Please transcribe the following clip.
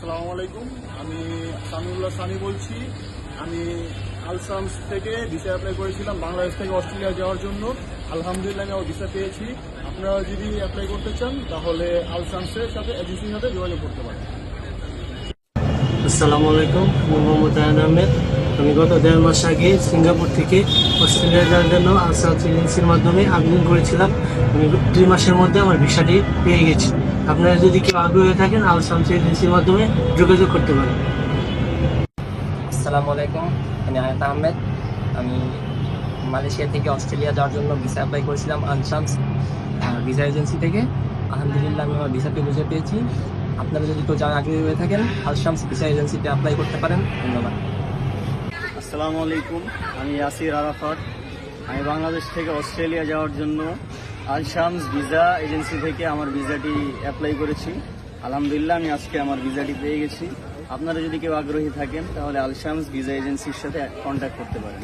আসসালামু আলাইকুম। আমি সামিউল্লাহ সানি বলছি। আমি আলসামস থেকে ভিসা অ্যাপ্লাই করেছিলাম বাংলাদেশ থেকে অস্ট্রেলিয়া যাওয়ার জন্য। আলহামদুলিল্লাহ আমি ভিসা পেয়েছি। আপনারা যদি অ্যাপ্লাই করতে চান তাহলে আলসামসের সাথে এজেন্সির সাথে যোগাযোগ করতে পারেন। আসসালামু আলাইকুম, আমি মোহাম্মদ আয়ান আহমেদ। আমি গত 1.5 মাস আগে সিঙ্গাপুর থেকে অস্ট্রেলিয়া যাওয়ার জন্য আলসামস এজেন্সির মাধ্যমে আবেদন করেছিলাম। আমি 2 মাসের মধ্যে আমার ভিসাটি পেয়ে গেছি। আপনারা যদি কেউ আগ্রহী থাকেন আলসামস এজেন্সির মাধ্যমে যোগাযোগ করতে পারেন। আসসালামু আলাইকুম, আমি আয়াত আহমেদ। আমি মালয়েশিয়া থেকে অস্ট্রেলিয়া যাওয়ার জন্য ভিসা অ্যাপ্লাই করেছিলাম আনসামস ভিসা এজেন্সি থেকে। আলহামদুলিল্লাহ আমি আমার ভিসাটি বুঝে পেয়েছি। আপনারা যদি কেউ যারা আগ্রহী হয়ে থাকেন আলসামস ভিসা এজেন্সিতে অ্যাপ্লাই করতে পারেন। ধন্যবাদ। আসসালামু আলাইকুম, আমি ইয়াসির আরাফাত। আমি বাংলাদেশ থেকে অস্ট্রেলিয়া যাওয়ার জন্য আলসামস ভিসা এজেন্সি থেকে আমার ভিসাটি অ্যাপ্লাই করেছি। আলহামদুলিল্লাহ আমি আজকে আমার ভিসাটি পেয়ে গেছি। আপনারা যদি কেউ আগ্রহী থাকেন তাহলে আলসামস ভিসা এজেন্সির সাথে কন্ট্যাক্ট করতে পারেন।